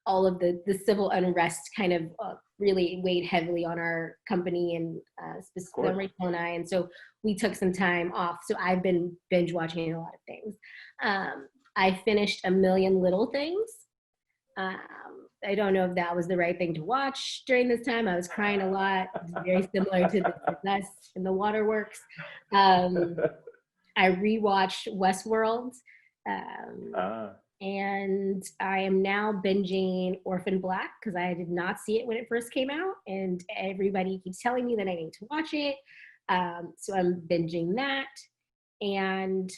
all of the civil unrest kind of really weighed heavily on our company and specifically Rachel and I. And so we took some time off. So I've been binge watching a lot of things. I finished A Million Little Things. I don't know if that was the right thing to watch during this time. I was crying a lot. It was very similar to the success in the waterworks. I rewatched Westworld. And I am now binging Orphan Black because I did not see it when it first came out, and everybody keeps telling me that I need to watch it. So I'm binging that. And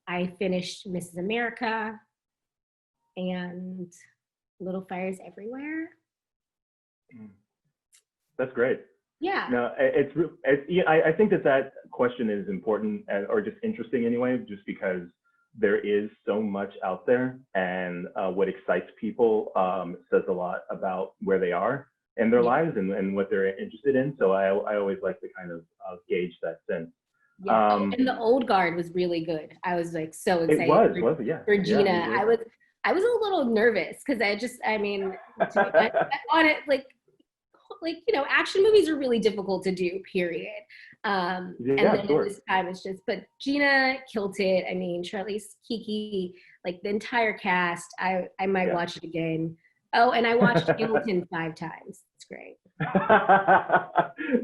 I finished Mrs. America and Little Fires Everywhere. That's great. Yeah. No, I think that question is important or just interesting anyway, just because there is so much out there, and what excites people says a lot about where they are in their lives and what they're interested in. So I always like to kind of gauge that sense. Yeah, and the old guard was really good. I was like so excited. It was, yeah. For Gina, yeah, I was a little nervous because I mean, on it, like action movies are really difficult to do, period. And then this time it's just, but Gina killed it. I mean, Charlize, Kiki, like the entire cast. I might watch it again. Oh, and I watched Hamilton 5 times. It's great.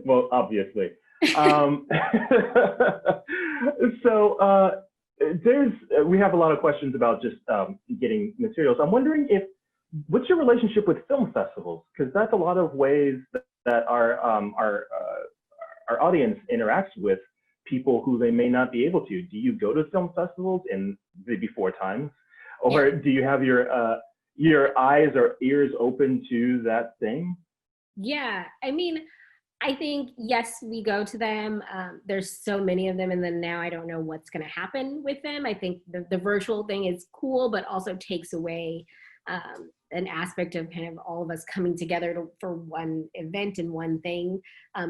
Well, obviously. So we have a lot of questions about just getting materials. I'm wondering what's your relationship with film festivals? Because that's a lot of ways that our audience interacts with people who they may not be able to. Do you go to film festivals in maybe 4 times, or do you have your eyes or ears open to that thing? Yeah, I mean, I think, yes, we go to them. There's so many of them, and then now I don't know what's going to happen with them. I think the virtual thing is cool, but also takes away an aspect of kind of all of us coming together for one event and one thing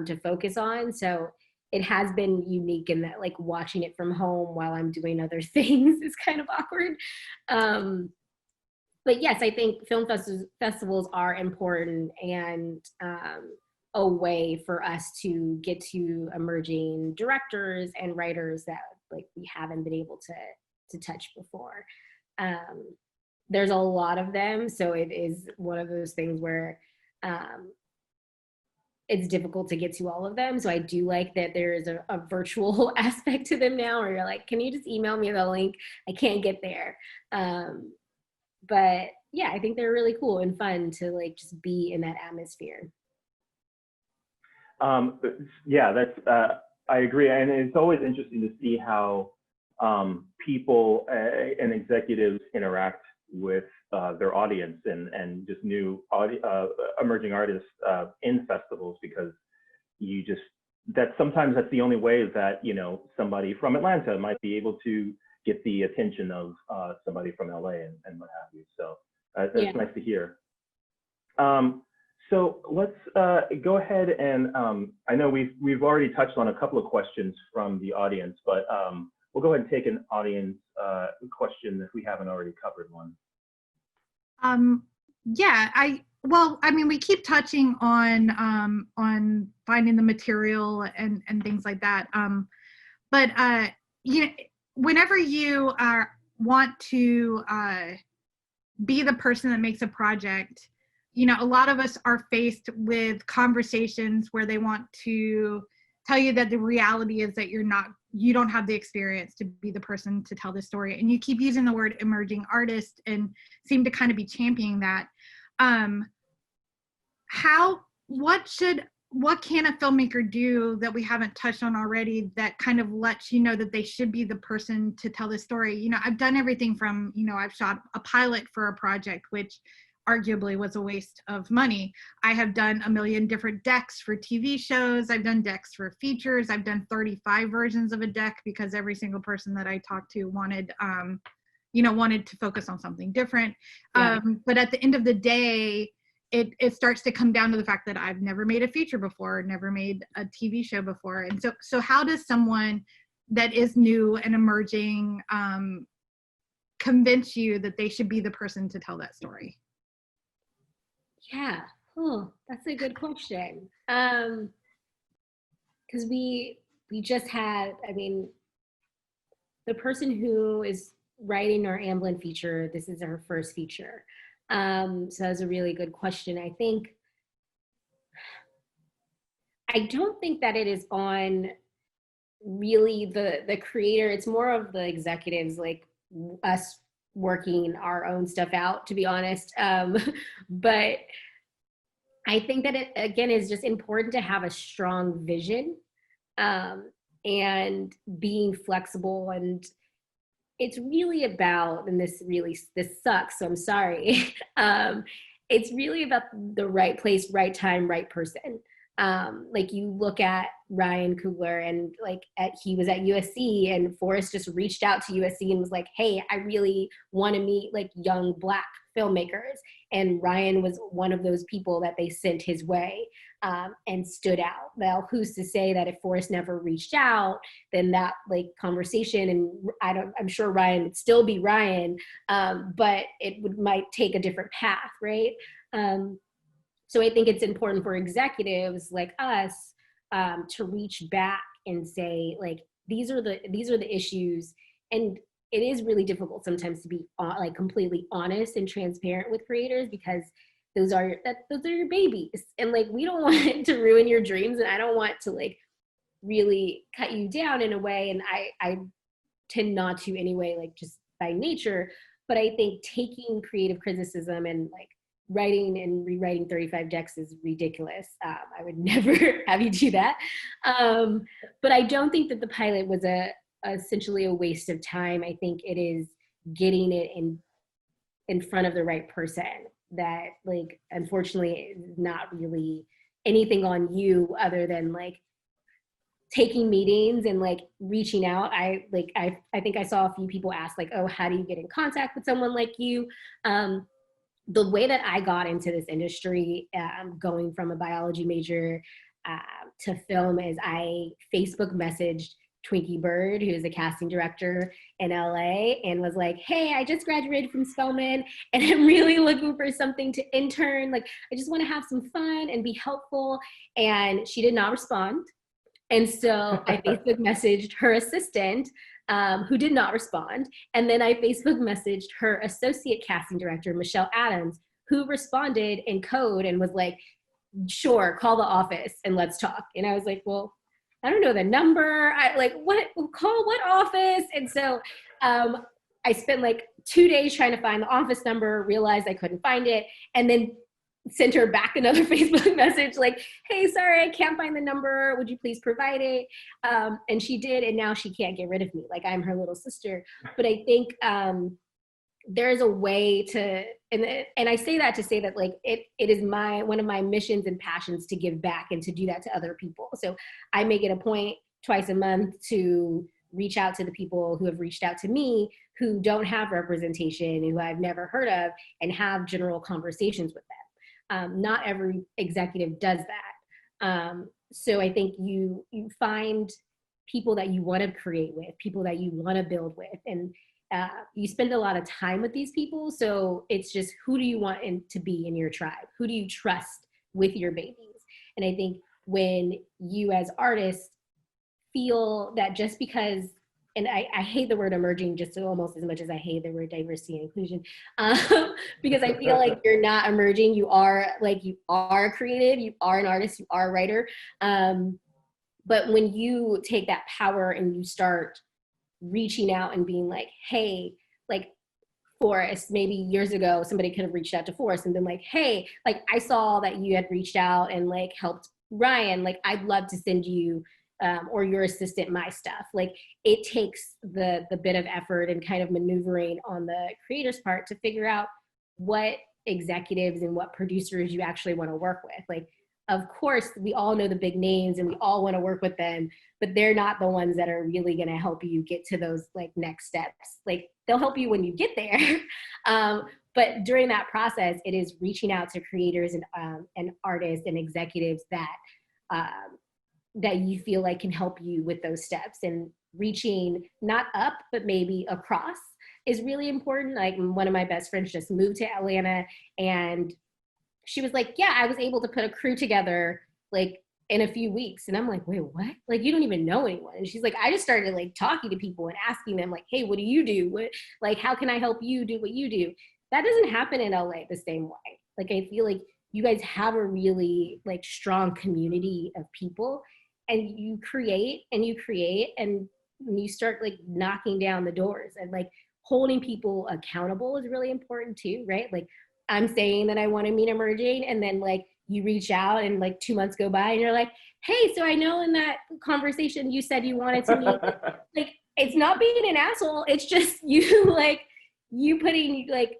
to focus on. So it has been unique in that, like, watching it from home while I'm doing other things is kind of awkward. But yes, I think film festivals are important and a way for us to get to emerging directors and writers that like we haven't been able to touch before. There's a lot of them, so it is one of those things where it's difficult to get to all of them. So I do like that there is a virtual aspect to them now where you're like, can you just email me the link? I can't get there. But yeah, I think they're really cool and fun to like just be in that atmosphere. Yeah, that's I agree, and it's always interesting to see how people and executives interact with their audience and just new emerging artists in festivals, because sometimes that's the only way that somebody from Atlanta might be able to get the attention of somebody from LA and what have you. So that's nice to hear. So let's go ahead and I know we've already touched on a couple of questions from the audience, but we'll go ahead and take an audience question if we haven't already covered one. Yeah, I mean, we keep touching on finding the material and things like that. But whenever you want to be the person that makes a project, a lot of us are faced with conversations where they want to tell you that the reality is that you don't have the experience to be the person to tell this story. And you keep using the word emerging artist and seem to kind of be championing that. What can a filmmaker do that we haven't touched on already that kind of lets you know that they should be the person to tell this story? I've done everything from, I've shot a pilot for a project, which arguably was a waste of money. I have done a million different decks for TV shows. I've done decks for features. I've done 35 versions of a deck because every single person that I talked to wanted to focus on something different. Yeah. But at the end of the day, it starts to come down to the fact that I've never made a feature before, never made a TV show before. And so how does someone that is new and emerging convince you that they should be the person to tell that story? Yeah. Oh, that's a good question. Because we just had, I mean, the person who is writing our Amblin feature, this is her first feature. So that's a really good question. I don't think that it is on really the creator. It's more of the executives, like us working our own stuff out, to be honest. But I think that it again is just important to have a strong vision, um, and being flexible. And it's really about, and this sucks, so I'm sorry. It's really about the right place, right time, right person. Like you look at Ryan Coogler, and like he was at USC, and Forrest just reached out to USC and was like, hey, I really want to meet like young Black filmmakers. And Ryan was one of those people that they sent his way, and stood out. Well, who's to say that if Forrest never reached out, then that like conversation, and I'm sure Ryan would still be Ryan, but might take a different path, right? So I think it's important for executives like us, to reach back and say, like, these are the issues. And it is really difficult sometimes to be like completely honest and transparent with creators, because those are your babies, and like we don't want to ruin your dreams, and I don't want to like really cut you down in a way, and I tend not to anyway, like just by nature. But I think taking creative criticism and like writing and rewriting 35 decks is ridiculous. I would never have you do that. But I don't think that the pilot was essentially a waste of time. I think it is getting it in front of the right person that, like, unfortunately is not really anything on you other than like taking meetings and like reaching out. I think I saw a few people ask like, oh, how do you get in contact with someone like you? The way that I got into this industry, going from a biology major to film, is I Facebook messaged Twinkie Byrd, who's a casting director in LA, and was like, hey, I just graduated from Spelman and I'm really looking for something to intern. Like, I just want to have some fun and be helpful. And she did not respond. And so I Facebook messaged her assistant, who did not respond. And then I Facebook messaged her associate casting director, Michelle Adams, who responded in code and was like, sure, call the office and let's talk. And I was like, well, I don't know the number. Call what office? And so I spent like 2 days trying to find the office number, realized I couldn't find it, and then sent her back another Facebook message like, hey, sorry, I can't find the number. Would you please provide it? And she did, and now she can't get rid of me. Like, I'm her little sister. But I think there's a way to, and I say that to say that like it is one of my missions and passions to give back and to do that to other people. So I make it a point twice a month to reach out to the people who have reached out to me, who don't have representation, who I've never heard of, and have general conversations with them. Not every executive does that. So I think you find people that you want to create with, people that you want to build with, and you spend a lot of time with these people. So it's just, who do you want to be in your tribe? Who do you trust with your babies? And I think when you as artists feel that just because, and I hate the word emerging just almost as much as I hate the word diversity and inclusion, because I feel like you're not emerging. You are creative, you are an artist, you are a writer. But when you take that power and you start reaching out and being like, hey, like Forrest, maybe years ago, somebody could have reached out to Forrest and been like, hey, like I saw that you had reached out and like helped Ryan, like I'd love to send you or your assistant my stuff. Like, it takes the bit of effort and kind of maneuvering on the creator's part to figure out what executives and what producers you actually want to work with. Like, of course, we all know the big names and we all want to work with them, but they're not the ones that are really going to help you get to those like next steps. Like, they'll help you when you get there. But during that process, it is reaching out to creators and artists and executives that you feel like can help you with those steps, and reaching not up, but maybe across is really important. Like, one of my best friends just moved to Atlanta, and she was like, yeah, I was able to put a crew together like in a few weeks. And I'm like, wait, what? Like, you don't even know anyone. And she's like, I just started like talking to people and asking them like, hey, what do you do? What, like, how can I help you do what you do? That doesn't happen in LA the same way. Like, I feel like you guys have a really like strong community of people, and you create and you create, and you start like knocking down the doors, and like holding people accountable is really important too, right? Like, I'm saying that I want to meet Emerging, and then like you reach out and like 2 months go by and you're like, hey, so I know in that conversation you said you wanted to meet. Like, it's not being an asshole, it's just you like, you putting like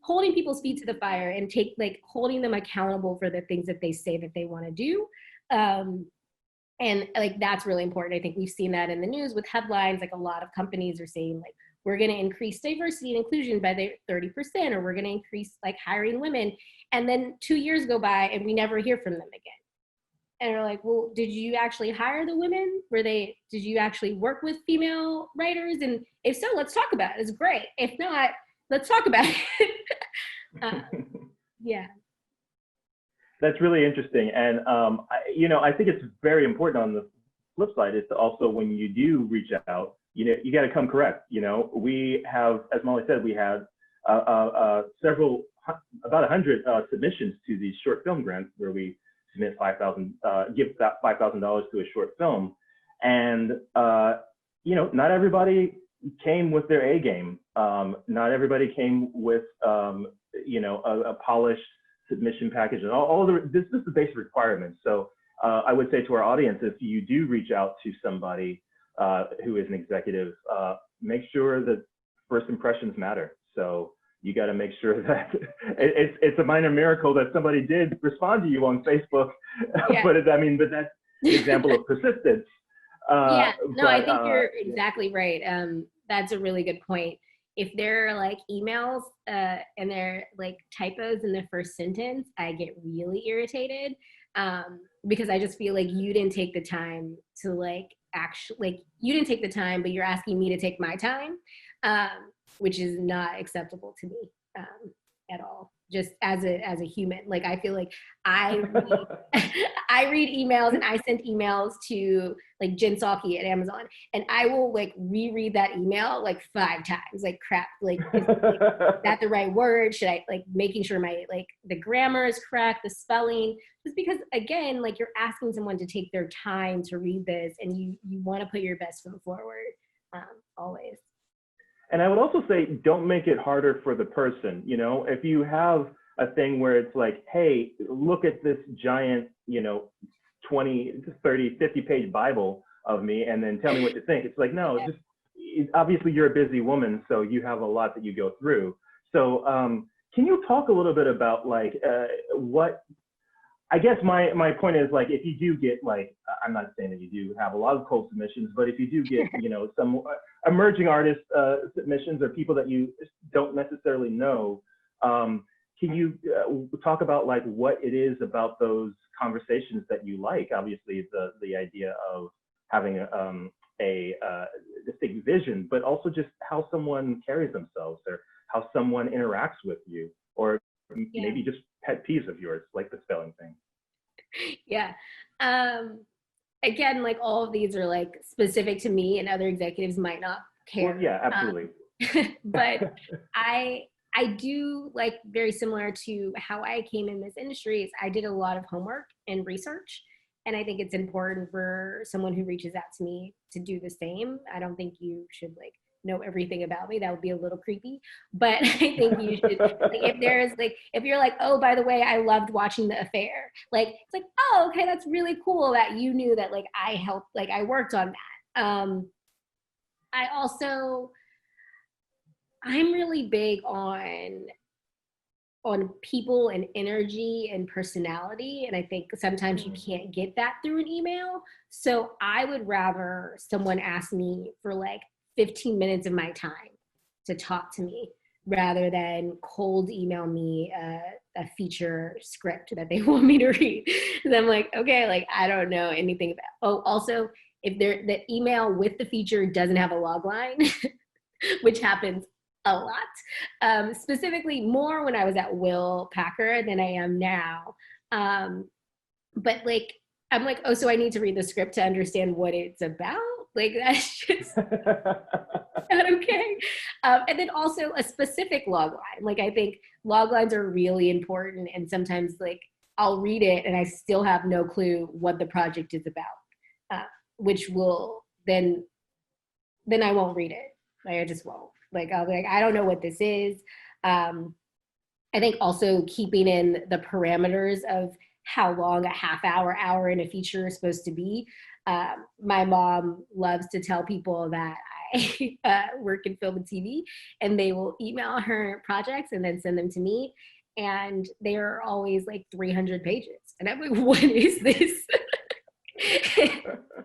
holding people's feet to the fire and take like holding them accountable for the things that they say that they want to do. And like, that's really important. I think we've seen that in the news with headlines, like a lot of companies are saying like, we're going to increase diversity and inclusion by the 30%, or we're going to increase like hiring women. And then 2 years go by and we never hear from them again. And we're like, well, did you actually hire the women? Did you actually work with female writers? And if so, let's talk about it. It's great. If not, let's talk about it. Yeah. That's really interesting. And, I think it's very important on the flip side is to also, when you do reach out, you got to come correct. We have, as Molly said, we had about 100 submissions to these short film grants where we submit give that $5,000 to a short film. And, not everybody came with their A game. Not everybody came with, a polished submission package and all this is the basic requirements. So I would say to our audience, if you do reach out to somebody who is an executive, make sure that first impressions matter. So you got to make sure that it's a minor miracle that somebody did respond to you on Facebook, Yeah. but that's an example of persistence. I think you're exactly right. That's a really good point. If there are like emails and they're like typos in the first sentence, I get really irritated because I just feel like you didn't take the time to like you didn't take the time, but you're asking me to take my time, which is not acceptable to me at all. Just as a human, like I feel like I read emails, and I send emails to like Jen Psaki at Amazon, and I will like reread that email like 5 times, like crap, like is that the right word? Should I like making sure my like the grammar is correct, the spelling, just because again, like you're asking someone to take their time to read this, and you want to put your best foot forward always. And I would also say, don't make it harder for the person. If you have a thing where it's like, hey, look at this giant, 20, 30, 50-page Bible of me, and then tell me what you think. It's like, no, obviously you're a busy woman, so you have a lot that you go through. So can you talk a little bit about like what, I guess my point is like, if you do get like, I'm not saying that you do have a lot of cold submissions, but if you do get, some emerging artist submissions or people that you don't necessarily know, can you talk about like what it is about those conversations that you like? Obviously the idea of having a distinct vision, but also just how someone carries themselves or how someone interacts with you, or maybe just pet peeves of yours, like the spelling thing. Yeah. Again, like all of these are like specific to me, and other executives might not care. Well, yeah, absolutely. But I do, like, very similar to how I came in this industry, is I did a lot of homework and research. And I think it's important for someone who reaches out to me to do the same. I don't think you should like know everything about me. That would be a little creepy. But I think you should, like, if you're like, oh, by the way, I loved watching The Affair. Like, it's like, oh, okay, that's really cool that you knew that, like, I helped, like, I worked on that. I'm really big on people and energy and personality. And I think sometimes you can't get that through an email. So I would rather someone ask me for like 15 minutes of my time to talk to me rather than cold email me a feature script that they want me to read. And I'm like, okay, like, I don't know anything about. Oh, also, if the email with the feature doesn't have a log line, which happens a lot. Specifically more when I was at Will Packer than I am now. But like, I'm like, oh, so I need to read the script to understand what it's about? Like, that's just not okay. And then also a specific log line. Like, I think log lines are really important. And sometimes, like, I'll read it and I still have no clue what the project is about, which will then I won't read it. Like, I just won't. Like, I'll be like, I don't know what this is. I think also keeping in the parameters of how long a half hour in a feature is supposed to be. My mom loves to tell people that I work in film and TV, and they will email her projects and then send them to me. And they are always like 300 pages. And I'm like, what is this?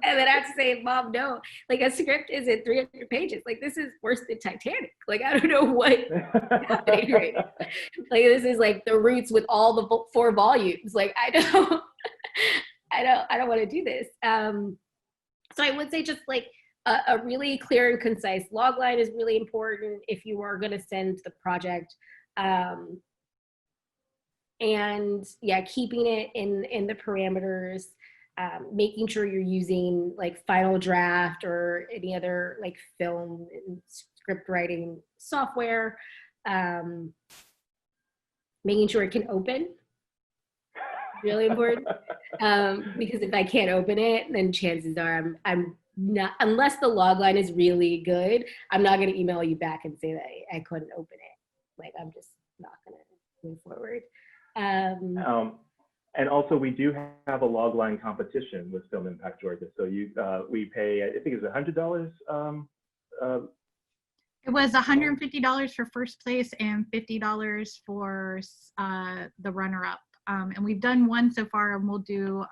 And then I have to say, Mom, no, like a script isn't 300 pages. Like, this is worse than Titanic. Like, I don't know what is happening right now. Like, this is like The Roots with all the 4 volumes. Like, I don't want to do this. So I would say just like a really clear and concise log line is really important if you are going to send the project. And yeah, keeping it in the parameters. Making sure you're using like Final Draft or any other like film and script writing software. Making sure it can open, really important. Because if I can't open it, then chances are I'm not, unless the log line is really good, I'm not going to email you back and say that I couldn't open it. Like, I'm just not going to move forward. And also, we do have a logline competition with Film Impact Georgia. So we pay, I think it's $100. It was $150 for first place and $50 for the runner-up. And we've done one so far, and we'll do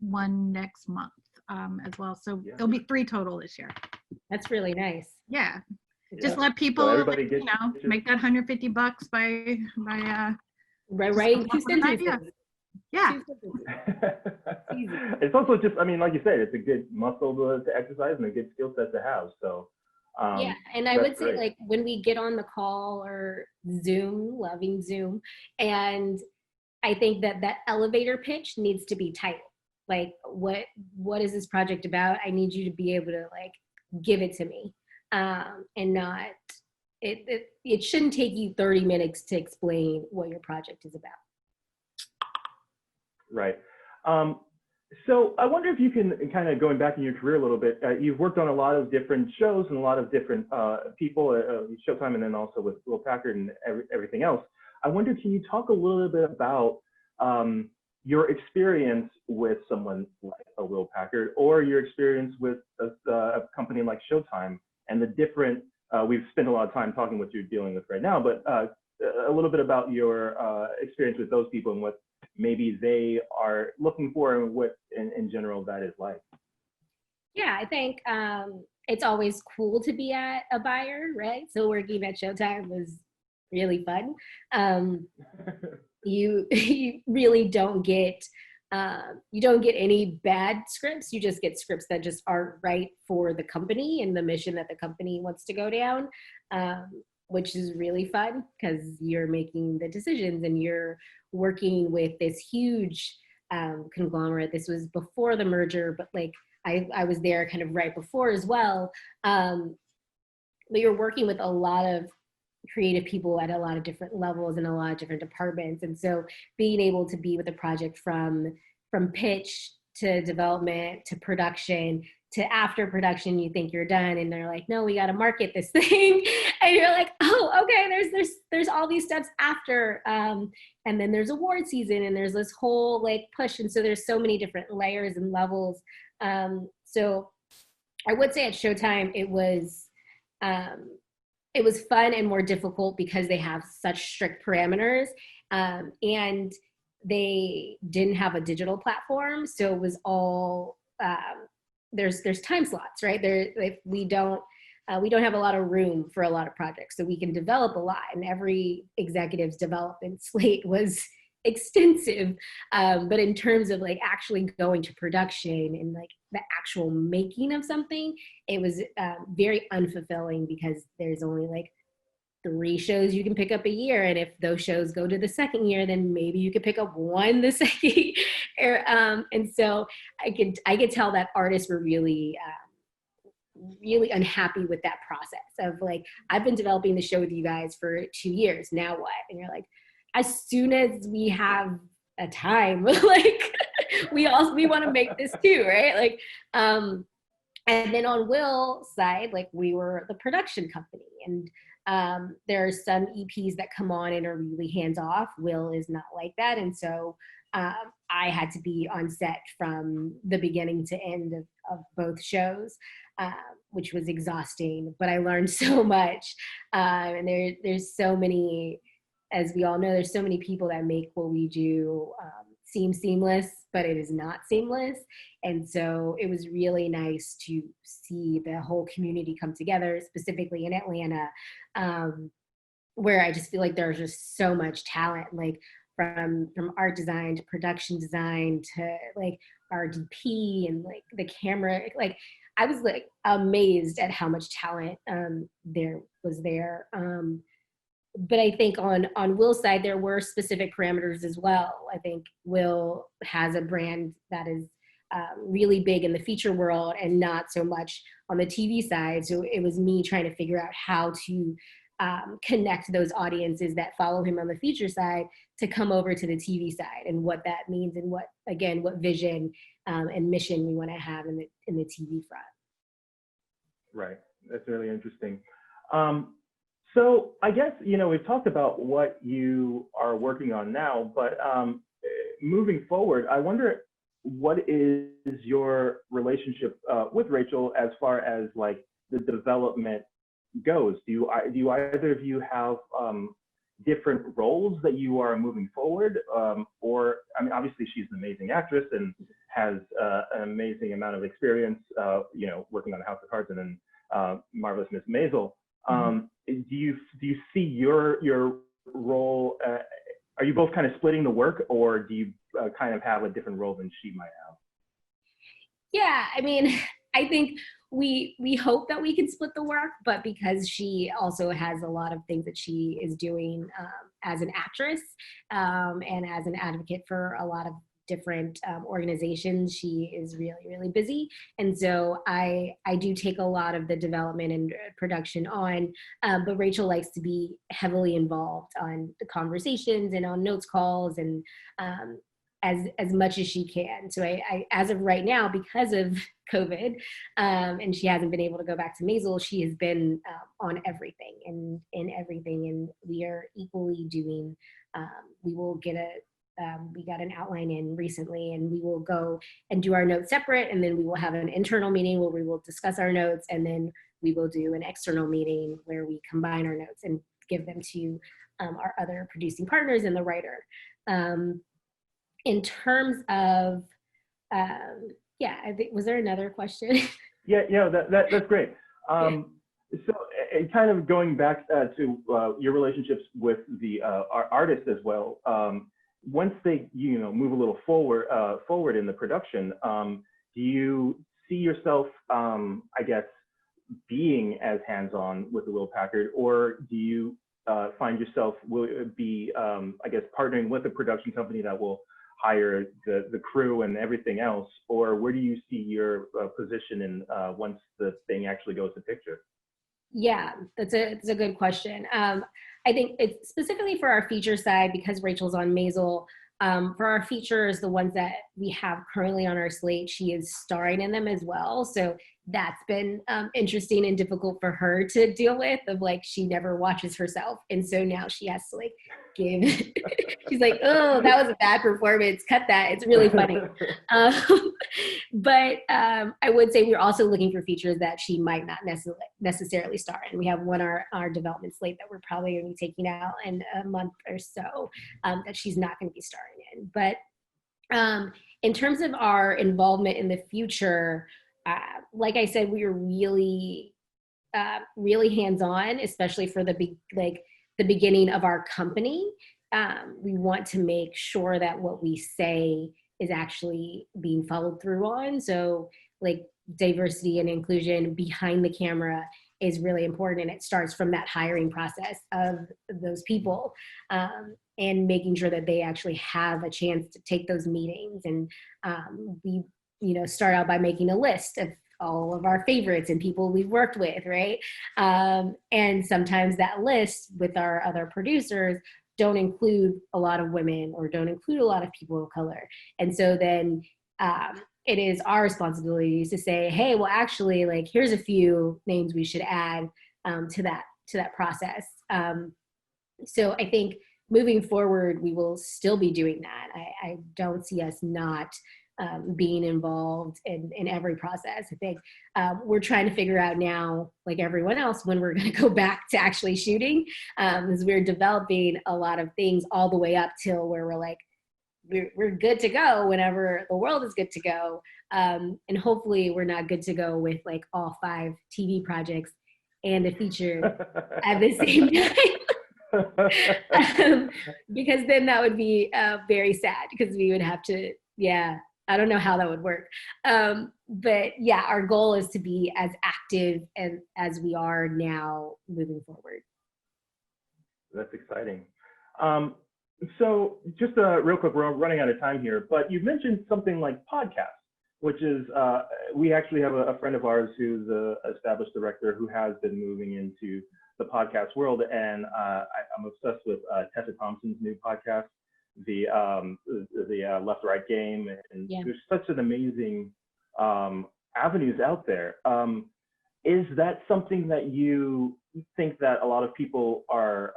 one next month as well. So there'll be 3 total this year. That's really nice. Yeah. Just let people, so make that $150 by writing 2 sentences. Yeah. It's also just, I mean, like you said, it's a good muscle to exercise and a good skill set to have. So yeah, and I would say, like, when we get on the call or Zoom, loving Zoom, and I think that elevator pitch needs to be tight. Like, what is this project about? I need you to be able to like give it to me, and not it shouldn't take you 30 minutes to explain what your project is about. Right. So I wonder if you can kind of, going back in your career a little bit, you've worked on a lot of different shows and a lot of different people, Showtime, and then also with Will Packard and everything else. I wonder, can you talk a little bit about your experience with someone like a Will Packard, or your experience with a company like Showtime, and the different, we've spent a lot of time talking what you're dealing with right now, but a little bit about your experience with those people and what maybe they are looking for, and what in general that is like. Yeah, I think it's always cool to be at a buyer, right? So working at Showtime was really fun. You really don't get any bad scripts. You just get scripts that just aren't right for the company and the mission that the company wants to go down, which is really fun because you're making the decisions and you're working with this huge conglomerate. This was before the merger, but like I was there kind of right before as well. But you're working with a lot of creative people at a lot of different levels and a lot of different departments. And so being able to be with a project from pitch to development to production to after production, you think you're done and they're like, no, we got to market this thing. And you're like, oh, okay, there's all these steps after. And then there's award season and there's this whole like push. And so there's so many different layers and levels. So I would say at Showtime, it was fun and more difficult because they have such strict parameters, and they didn't have a digital platform. So it was all, there's time slots, right? We don't have a lot of room for a lot of projects, so we can develop a lot, and every executive's development slate was extensive. But in terms of like actually going to production and like the actual making of something, it was very unfulfilling because there's only like 3 shows you can pick up a year, and if those shows go to the second year, then maybe you could pick up 1 the second year. And so I could tell that artists were really really unhappy with that process of like, I've been developing the show with you guys for 2 years, now what? And you're like, as soon as we have a time, like we want to make this too, right? Like, and then on Will's side, like we were the production company, and there are some EPs that come on and are really hands off. Will is not like that, and so I had to be on set from the beginning to end of both shows, which was exhausting. But I learned so much, and there's so many, as we all know, there's so many people that make what we do seem seamless, but it is not seamless. And so it was really nice to see the whole community come together, specifically in Atlanta, where I just feel like there's just so much talent, like from art design to production design to like our DP and like the camera. Like I was like amazed at how much talent there was there. But I think on Will's side, there were specific parameters as well. I think Will has a brand that is really big in the feature world and not so much on the TV side. So it was me trying to figure out how to connect those audiences that follow him on the feature side to come over to the TV side, and what that means, and what vision and mission we want to have in the TV front. Right, that's really interesting. So I guess, we've talked about what you are working on now, but moving forward, I wonder, what is your relationship with Rachel as far as like the development goes? Do either of you have different roles that you are moving forward? Or, I mean, obviously she's an amazing actress and has an amazing amount of experience, working on House of Cards and then Marvelous Miss Maisel. Do you see your role? Are you both kind of splitting the work, or do you kind of have a different role than she might have? Yeah, I mean, I think we hope that we can split the work, but because she also has a lot of things that she is doing as an actress and as an advocate for a lot of different organizations, she is really, really busy. And so I do take a lot of the development and production on, but Rachel likes to be heavily involved on the conversations and on notes calls and as much as she can. So I as of right now, because of COVID, and she hasn't been able to go back to Maisel, she has been on everything and in everything, and we are equally doing. We will get we got an outline in recently, and we will go and do our notes separate, and then we will have an internal meeting where we will discuss our notes, and then we will do an external meeting where we combine our notes and give them to our other producing partners and the writer. In terms of, I think, was there another question? Yeah, that's great. So kind of going back to your relationships with the artists as well. Once they, move a little forward in the production, do you see yourself, I guess, being as hands-on with the Will Packard, or do you find yourself will be, I guess, partnering with a production company that will hire the crew and everything else, or where do you see your position in once the thing actually goes to picture? Yeah, that's a good question. I think it's specifically for our feature side, because Rachel's on Maisel. For our features, the ones that we have currently on our slate, she is starring in them as well. So that's been interesting and difficult for her to deal with, of like, she never watches herself. And so now she has to like give, she's like, oh, that was a bad performance, cut that. It's really funny. But I would say we're also looking for features that she might not necessarily star in. We have one our development slate that we're probably going to be taking out in a month or so that she's not going to be starring in. But in terms of our involvement in the future, like I said, we were really, really hands-on, especially for the beginning of our company. We want to make sure that what we say is actually being followed through on. So like diversity and inclusion behind the camera is really important. And it starts from that hiring process of those people, and making sure that they actually have a chance to take those meetings. And we, start out by making a list of all of our favorites and people we've worked with, right? And sometimes that list with our other producers don't include a lot of women or don't include a lot of people of color. And so then it is our responsibility to say, hey, well, actually, like, here's a few names we should add to that process. So I think moving forward, we will still be doing that. I don't see us not being involved in every process. I think we're trying to figure out now, like everyone else, when we're going to go back to actually shooting, because we're developing a lot of things all the way up till where we're like, we're good to go whenever the world is good to go. And hopefully we're not good to go with like all 5 TV projects and a feature at the same time. Because then that would be very sad, because we would have to, I don't know how that would work. But yeah, our goal is to be as active as we are now moving forward. That's exciting. So just real quick, we're running out of time here, but you mentioned something like podcasts, which is, we actually have a friend of ours who's an established director who has been moving into the podcast world. And I'm obsessed with Tessa Thompson's new podcast, the Left Right Game. And there's such an amazing avenues out there. Is that something that you think that a lot of people are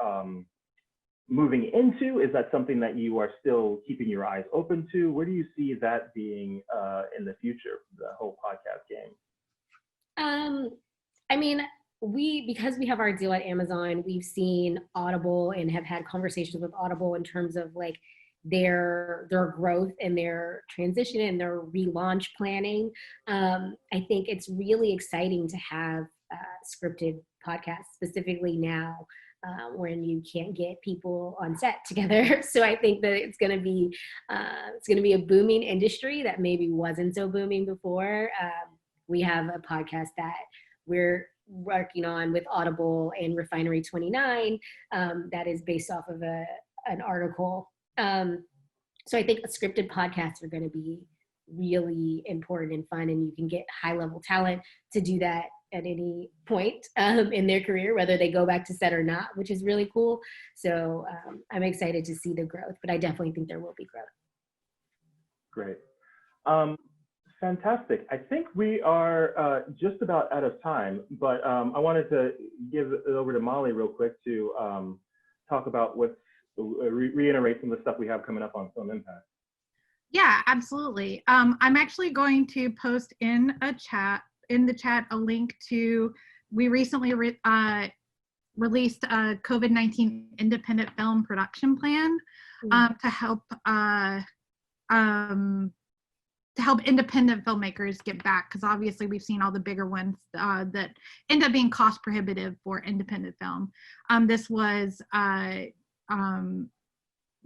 moving into? Is that something that you are still keeping your eyes open to? Where do you see that being in the future, the whole podcast game? I mean, because we have our deal at Amazon, we've seen Audible and have had conversations with Audible in terms of like their growth and their transition and their relaunch planning. I think it's really exciting to have scripted podcasts, specifically now when you can't get people on set together. So I think that it's going to be a booming industry that maybe wasn't so booming before. We have a podcast that we're working on with Audible and Refinery 29 that is based off of an article. So I think scripted podcasts are going to be really important and fun, and you can get high-level talent to do that at any point in their career, whether they go back to set or not, which is really cool. So I'm excited to see the growth, but I definitely think there will be growth. Great. Fantastic. I think we are just about out of time, but I wanted to give it over to Molly real quick to talk about reiterate some of the stuff we have coming up on Film Impact. Yeah, absolutely. I'm actually going to post in the chat a link to, we recently released a COVID-19 independent film production plan to help independent filmmakers get back, because obviously we've seen all the bigger ones that end up being cost prohibitive for independent film. This was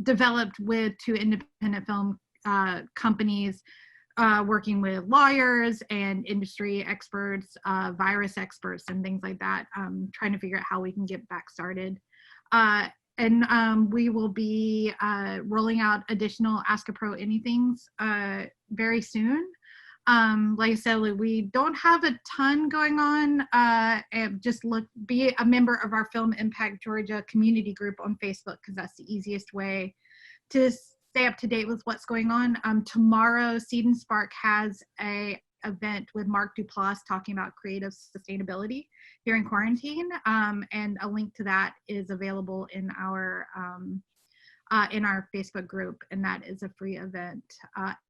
developed with 2 independent film companies working with lawyers and industry experts, virus experts and things like that, trying to figure out how we can get back started. And we will be rolling out additional Ask a Pro Anythings very soon. Like I said, we don't have a ton going on. And just be a member of our Film Impact Georgia community group on Facebook, because that's the easiest way to stay up to date with what's going on. Tomorrow, Seed and Spark has a event with Mark Duplass talking about creative sustainability here in quarantine, and a link to that is available in our Facebook group, and that is a free event.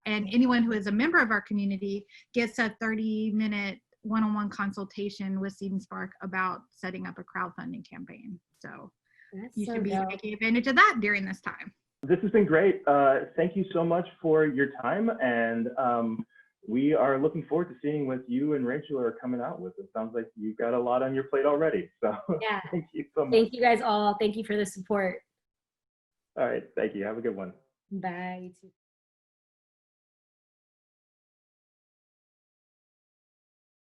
And anyone who is a member of our community gets a 30-minute one-on-one consultation with Seed and Spark about setting up a crowdfunding campaign. So you should be taking advantage of that during this time. This has been great. Thank you so much for your time, and we are looking forward to seeing what you and Rachel are coming out with. It sounds like you've got a lot on your plate already. So yeah, thank you so much. Thank you guys all. Thank you for the support. All right, thank you. Have a good one. Bye. You too.